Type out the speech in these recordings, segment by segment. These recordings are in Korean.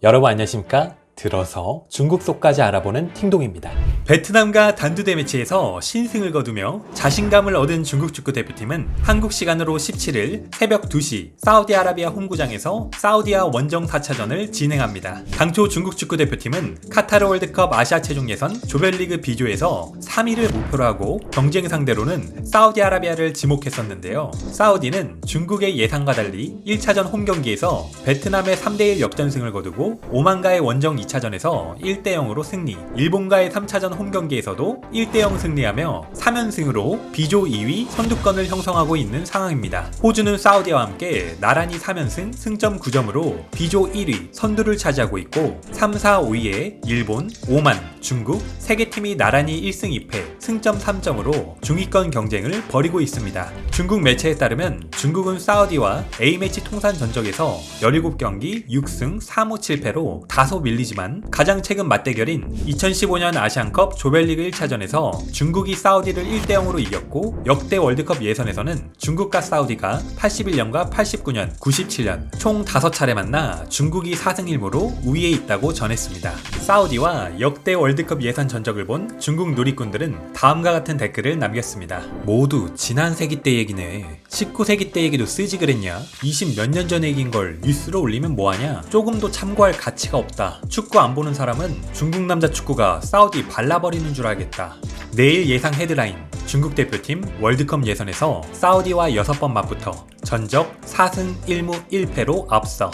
여러분 안녕하십니까? 들어서 중국 속까지 알아보는 팅동입니다. 베트남과 단두대 매치에서 신승을 거두며 자신감을 얻은 중국 축구 대표팀은 한국 시간으로 17일 새벽 2시 사우디아라비아 홈구장에서 사우디와 원정 4차전을 진행합니다. 당초 중국 축구 대표팀은 카타르 월드컵 아시아 최종 예선 조별리그 B조에서 3위를 목표로 하고 경쟁 상대로는 사우디아라비아를 지목했었는데요. 사우디는 중국의 예상과 달리 1차전 홈 경기에서 베트남의 3대1 역전승을 거두고 오만과의 원정 2차전에서 1대0으로 승리, 일본과의 3차전 홈 경기에서도 1대0 승리하며 3연승으로 B조 2위 선두권을 형성하고 있는 상황입니다. 호주는 사우디와 함께 나란히 3연승, 승점 9점으로 B조 1위 선두를 차지하고 있고 3, 4, 5위에 일본, 오만, 중국 3개 팀이 나란히 1승 2패, 승점 3점으로 중위권 경쟁을 벌이고 있습니다. 중국 매체에 따르면 중국은 사우디와 A매치 통산 전적에서 17경기 6승 3무 7패로 다소 밀리지만 가장 최근 맞대결인 2015년 아시안컵 조별리그 1차전에서 중국이 사우디를 1대0으로 이겼고 역대 월드컵 예선에서는 중국과 사우디가 81년과 89년, 97년 총 5차례 만나 중국이 4승 1무로 우위에 있다고 전했습니다. 사우디와 역대 월드컵 예선 전적을 본 중국 누리꾼들은 다음과 같은 댓글을 남겼습니다. 모두 지난 세기 때 얘기네. 19세기 때 얘기도 쓰지 그랬냐? 20 몇 년 전에 얘기인 걸 뉴스로 올리면 뭐하냐? 조금도 참고할 가치가 없다. 축구 안 보는 사람은 중국 남자 축구가 사우디 발라버리는 줄 알겠다. 내일 예상 헤드라인. 중국 대표팀 월드컵 예선에서 사우디와 6번 맞붙어 전적 4승 1무 1패로 앞서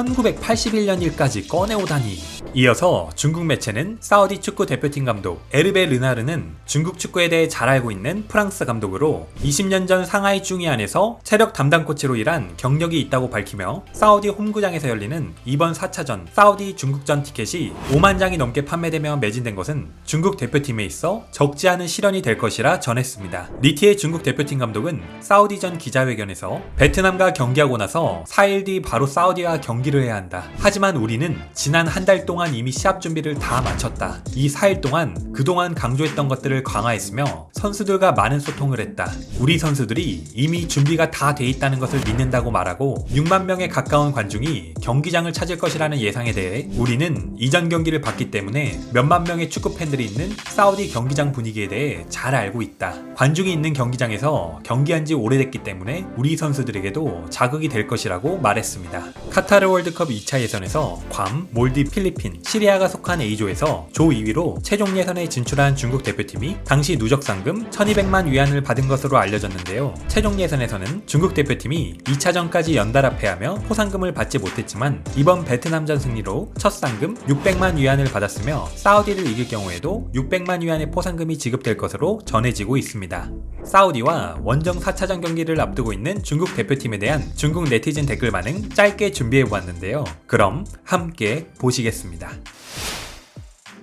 1981년 일까지 꺼내오다니. 이어서 중국 매체는 사우디 축구 대표팀 감독 에르베 르나르는 중국 축구에 대해 잘 알고 있는 프랑스 감독으로 20년 전 상하이 중이안에서 체력 담당 코치로 일한 경력이 있다고 밝히며 사우디 홈구장에서 열리는 이번 4차전 사우디 중국전 티켓이 5만 장이 넘게 판매되며 매진된 것은 중국 대표팀에 있어 적지 않은 실현이 될 것이라 전했습니다. 리티의 중국 대표팀 감독은 사우디전 기자회견에서 베트남과 경기하고 나서 4일 뒤 바로 사우디와 경기를 해야 한다. 하지만 우리는 지난 한 달 동안 이미 시합 준비를 다 마쳤다. 이 4일 동안 그동안 강조했던 것들을 강화했으며 선수들과 많은 소통을 했다. 우리 선수들이 이미 준비가 다 돼 있다는 것을 믿는다고 말하고 6만 명에 가까운 관중이 경기장을 찾을 것이라는 예상에 대해 우리는 이전 경기를 봤기 때문에 몇만 명의 축구 팬들이 있는 사우디 경기장 분위기에 대해 잘 알고 있다. 관중이 있는 경기장에서 경기한 지 오래됐기 때문에 우리 선수들에게도 자극이 될 것이라고 말했습니다. 카타르 월드컵 2차 예선에서 괌, 몰디브, 필리핀, 시리아가 속한 A조에서 조 2위로 최종 예선에 진출한 중국 대표팀이 당시 누적 상금 1200만 위안을 받은 것으로 알려졌는데요. 최종 예선에서는 중국 대표팀이 2차전까지 연달아 패하며 포상금을 받지 못했지만 이번 베트남전 승리로 첫 상금 600만 위안을 받았으며 사우디를 이길 경우에도 600만 위안의 포상금이 지급될 것으로 전해지고 있습니다. 사우디와 원정 4차전 경기를 앞두고 있는 중국 대표팀에 대한 중국 네티즌 댓글 반응 짧게 준비해보았는데요. 그럼 함께 보시겠습니다.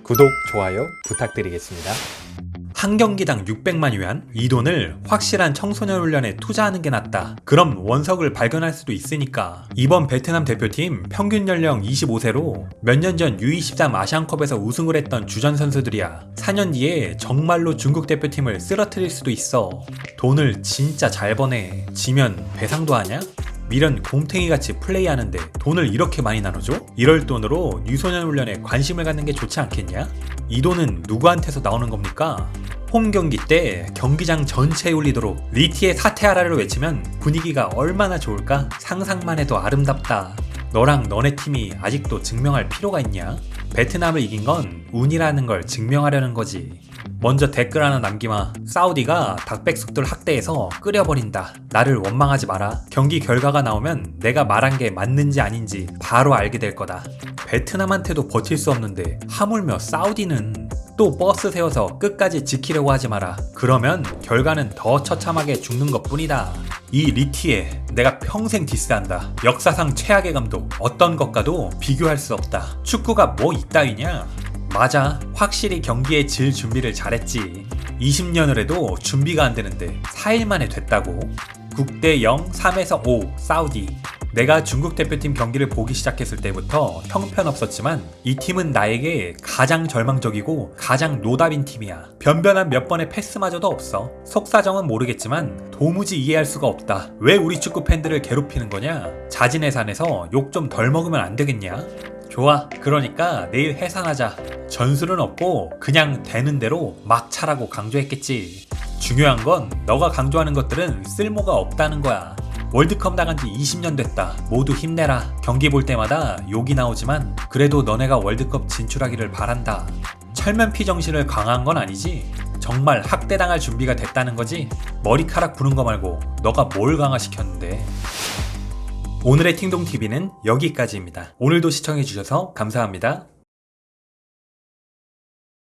구독, 좋아요 부탁드리겠습니다. 한 경기당 600만 위안? 이 돈을 확실한 청소년 훈련에 투자하는 게 낫다. 그럼 원석을 발견할 수도 있으니까. 이번 베트남 대표팀 평균 연령 25세로 몇 년 전 U23 아시안컵에서 우승을 했던 주전 선수들이야. 4년 뒤에 정말로 중국 대표팀을 쓰러뜨릴 수도 있어. 돈을 진짜 잘 버네. 지면 배상도 하냐? 미련 곰탱이같이 플레이하는데 돈을 이렇게 많이 나눠줘? 이럴 돈으로 유소년 훈련에 관심을 갖는 게 좋지 않겠냐? 이 돈은 누구한테서 나오는 겁니까? 홈 경기 때 경기장 전체에 울리도록 리티의 사퇴하라를 외치면 분위기가 얼마나 좋을까? 상상만 해도 아름답다. 너랑 너네 팀이 아직도 증명할 필요가 있냐? 베트남을 이긴 건 운이라는 걸 증명하려는 거지. 먼저 댓글 하나 남기마. 사우디가 닭백숙들 학대해서 끓여버린다. 나를 원망하지 마라. 경기 결과가 나오면 내가 말한 게 맞는지 아닌지 바로 알게 될 거다. 베트남한테도 버틸 수 없는데 하물며 사우디는. 또 버스 세워서 끝까지 지키려고 하지 마라. 그러면 결과는 더 처참하게 죽는 것 뿐이다. 이 리티에 내가 평생 디스한다. 역사상 최악의 감독. 어떤 것과도 비교할 수 없다. 축구가 뭐 이따위냐? 맞아. 확실히 경기의 질 준비를 잘했지. 20년을 해도 준비가 안 되는데 4일 만에 됐다고. 국대 0, 3에서 5 사우디. 내가 중국 대표팀 경기를 보기 시작했을 때부터 형편없었지만 이 팀은 나에게 가장 절망적이고 가장 노답인 팀이야. 변변한 몇 번의 패스마저도 없어. 속사정은 모르겠지만 도무지 이해할 수가 없다. 왜 우리 축구 팬들을 괴롭히는 거냐? 자진해산해서 욕 좀 덜 먹으면 안 되겠냐? 좋아. 그러니까 내일 해산하자. 전술은 없고 그냥 되는 대로 막 차라고 강조했겠지. 중요한 건 너가 강조하는 것들은 쓸모가 없다는 거야. 월드컵 나간 지 20년 됐다. 모두 힘내라. 경기 볼 때마다 욕이 나오지만 그래도 너네가 월드컵 진출하기를 바란다. 철면피 정신을 강화한 건 아니지? 정말 학대당할 준비가 됐다는 거지? 머리카락 부는 거 말고 너가 뭘 강화시켰는데? 오늘의 팅동TV는 여기까지입니다. 오늘도 시청해주셔서 감사합니다.